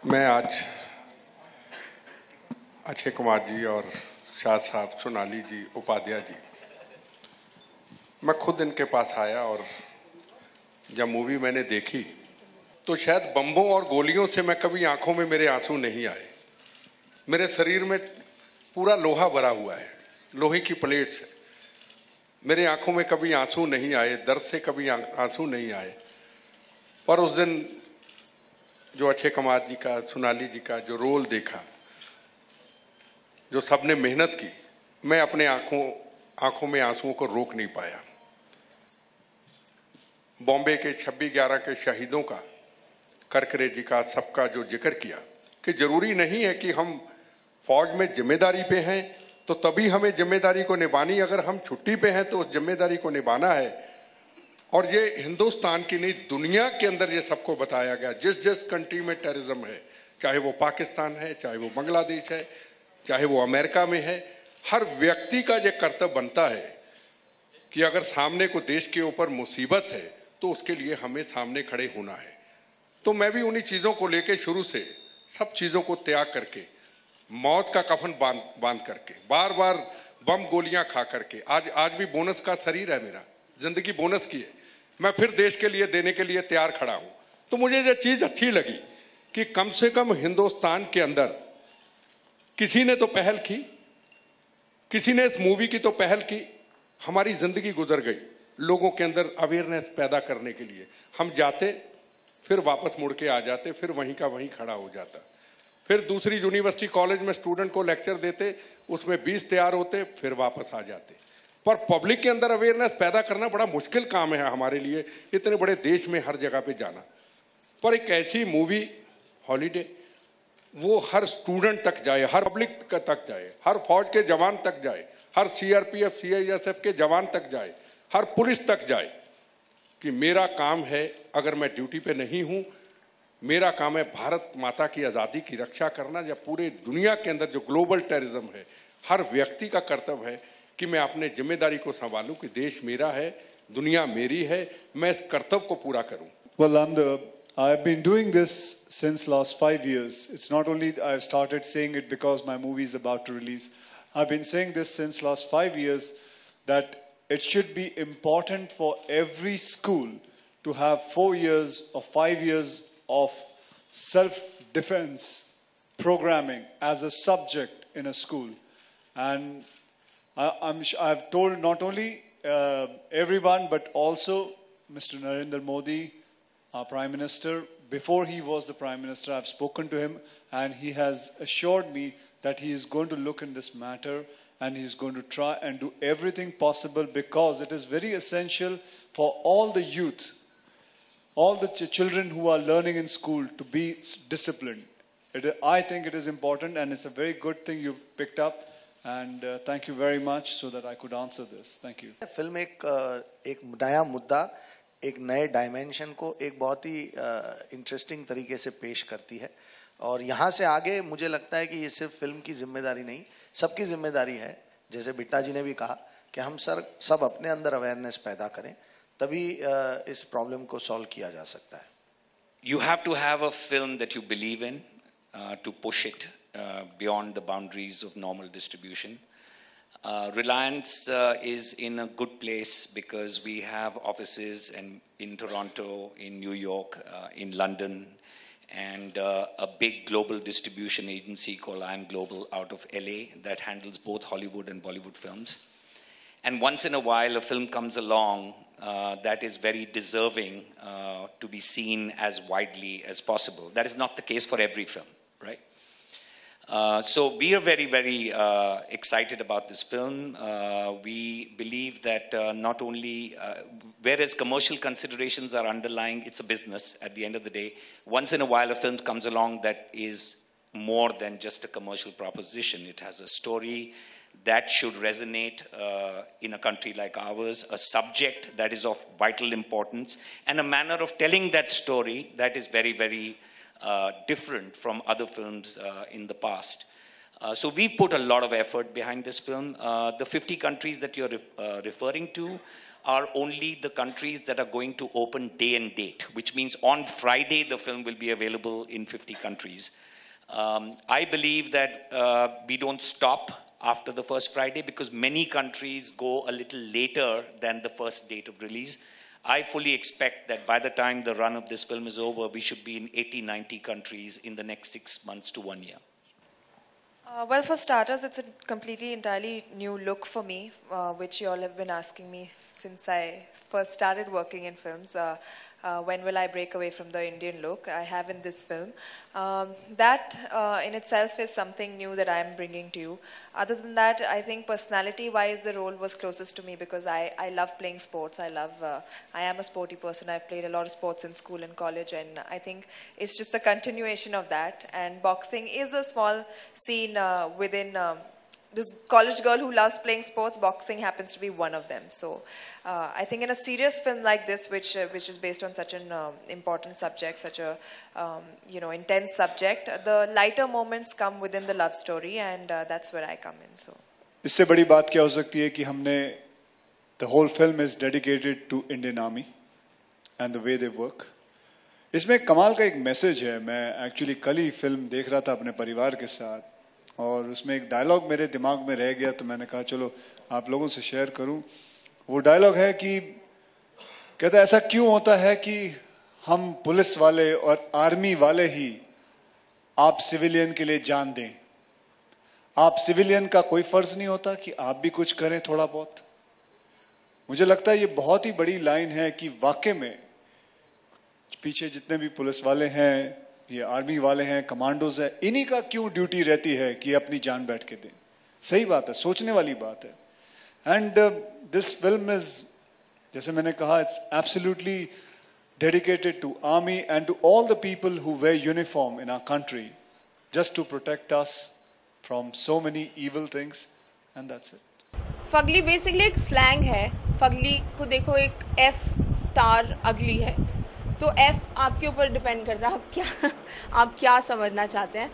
मैं आज अक्षय कुमार जी और शाह साहब, सोनाली जी, उपाध्याय जी, मैं खुद इनके पास आया और जब मूवी मैंने देखी तो शायद बम्बों और गोलियों से मैं कभी आंखों में मेरे आंसू नहीं आए। मेरे शरीर में पूरा लोहा भरा हुआ है, लोहे की प्लेट से। मेरे आंखों में कभी आंसू नहीं आए, दर्द से कभी आंसू नहीं आए। पर उस दिन जो अक्षय कुमार जी का, सोनाली जी का जो रोल देखा, जो सबने मेहनत की, मैं अपने आंखों में आंसुओं को रोक नहीं पाया। बॉम्बे के 26/11 के शहीदों का, करकरे जी का, सबका जो जिक्र किया कि जरूरी नहीं है कि हम फौज में जिम्मेदारी पे हैं तो तभी हमें जिम्मेदारी को निभानी, अगर हम छुट्टी पे हैं तो उस जिम्मेदारी को निभाना है। और ये हिंदुस्तान की नहीं, दुनिया के अंदर ये सबको बताया गया। जिस जिस कंट्री में टेररिज्म है, चाहे वो पाकिस्तान है, चाहे वो बांग्लादेश है, चाहे वो अमेरिका में है, हर व्यक्ति का ये कर्तव्य बनता है कि अगर सामने को देश के ऊपर मुसीबत है तो उसके लिए हमें सामने खड़े होना है। तो मैं भी उन्हीं चीज़ों को लेके शुरू से सब चीज़ों को त्याग करके, मौत का कफन बांध करके, बार बार बम गोलियां खा करके, आज भी बोनस का शरीर है मेरा, जिंदगी बोनस की है, मैं फिर देश के लिए देने के लिए तैयार खड़ा हूं। तो मुझे ये चीज अच्छी लगी कि कम से कम हिंदुस्तान के अंदर किसी ने तो पहल की, किसी ने इस मूवी की तो पहल की। हमारी जिंदगी गुजर गई लोगों के अंदर अवेयरनेस पैदा करने के लिए। हम जाते, फिर वापस मुड़ के आ जाते, फिर वहीं का वहीं खड़ा हो जाता, फिर दूसरी यूनिवर्सिटी कॉलेज में स्टूडेंट को लेक्चर देते, उसमें 20 तैयार होते, फिर वापस आ जाते। पर पब्लिक के अंदर अवेयरनेस पैदा करना बड़ा मुश्किल काम है हमारे लिए, इतने बड़े देश में हर जगह पे जाना। पर एक ऐसी मूवी हॉलीडे, वो हर स्टूडेंट तक जाए, हर पब्लिक तक जाए, हर फौज के जवान तक जाए, हर सीआरपीएफ सीआईएसएफ के जवान तक जाए, हर पुलिस तक जाए कि मेरा काम है, अगर मैं ड्यूटी पे नहीं हूं, मेरा काम है भारत माता की आज़ादी की रक्षा करना। या पूरे दुनिया के अंदर जो ग्लोबल टेररिज्म है, हर व्यक्ति का कर्तव्य है कि मैं अपने जिम्मेदारी को संभालूं कि देश मेरा है, दुनिया मेरी है, मैं इस कर्तव्य को पूरा करूं। Well, I've been doing this since last 5 years. It's not only I've started saying it because my movie is about to release. I've been saying this since last 5 years that it should be important for every school to have 4 years or 5 years of self-defense programming as a subject in a school. And I've told not only everyone, but also Mr. Narendra Modi, our Prime Minister. Before he was the Prime Minister, I've spoken to him and he has assured me that he is going to look in this matter and he is going to try and do everything possible, because it is very essential for all the youth, all the children who are learning in school, to be disciplined. I think it is important, and it's a very good thing you picked up. And thank you very much so that I could answer this. Thank you. Film एक नया मुद्दा, एक नए dimension को एक बहुत ही interesting तरीके से पेश करती है। और यहाँ से आगे मुझे लगता है कि ये सिर्फ फिल्म की जिम्मेदारी नहीं, सबकी जिम्मेदारी है। जैसे बिट्टा जी ने भी कहा कि हम सब अपने अंदर अवेयरनेस पैदा करें, तभी इस प्रॉब्लम को सॉल्व किया जा सकता है। You have to have a film that you believe in to push it beyond the boundaries of normal distribution. Reliance is in a good place because we have offices in Toronto, in New York, in London, and a big global distribution agency called IAM Global out of LA that handles both Hollywood and Bollywood films. And once in a while a film comes along that is very deserving to be seen as widely as possible. That is not the case for every film, right? So we are very, very excited about this film. We believe that not only, whereas commercial considerations are underlying, it's a business at the end of the day. Once in a while a film comes along that is more than just a commercial proposition. It has a story that should resonate in a country like ours, a subject that is of vital importance, and a manner of telling that story that is very, very different from other films in the past. So we put a lot of effort behind this film. The 50 countries that you're referring to are only the countries that are going to open day and date, which means on Friday the film will be available in 50 countries. I believe that we don't stop after the first Friday because many countries go a little later than the first date of release. I fully expect that by the time the run of this film is over, we should be in 80-90 countries in the next 6 months to 1 year. Well, for starters, it's a completely, entirely new look for me, which you all have been asking me since I first started working in films. When will I break away from the Indian look? I have in this film. That in itself is something new that I am bringing to you. Other than that, I think personality-wise, the role was closest to me because I love playing sports. I am a sporty person. I've played a lot of sports in school and college, and I think it's just a continuation of that. And boxing is a small scene within this college girl who loves playing sports. Boxing happens to be one of them. So I think in a serious film like this, which is based on such an important subject, such a intense subject, the lighter moments come within the love story, and that's where I come in. So इससे बड़ी बात क्या हो सकती है कि हमने the whole film is dedicated to Indian Army and the way they work. इसमें कमाल का एक मैसेज है. मैं एक्चुअली कल ही फिल्म देख रहा था अपने परिवार के साथ और उसमें एक डायलॉग मेरे दिमाग में रह गया तो मैंने कहा चलो आप लोगों से शेयर करूं. वो डायलॉग है कि कहता है ऐसा क्यों होता है कि हम पुलिस वाले और आर्मी वाले ही आप सिविलियन के लिए जान दें. आप सिविलियन का कोई फर्ज नहीं होता कि आप भी कुछ करें थोड़ा बहुत. मुझे लगता है ये बहुत ही बड़ी लाइन है कि वाकई में पीछे जितने भी पुलिस वाले हैं, ये आर्मी वाले हैं, कमांडोज हैं, इन्हीं का क्यों ड्यूटी रहती है कि अपनी जान बैठ के दें. सही बात है, सोचने वाली बात है. एंड दिस फिल्म इज, जैसे मैंने कहा, it's absolutely dedicated to army and to all the people who wear uniform in our country just to protect us from so many evil things, and that's it. Fugly basically एक slang है. Fugly को देखो, एक F star अगली है, तो F आपके ऊपर डिपेंड करता है आप क्या समझना चाहते हैं.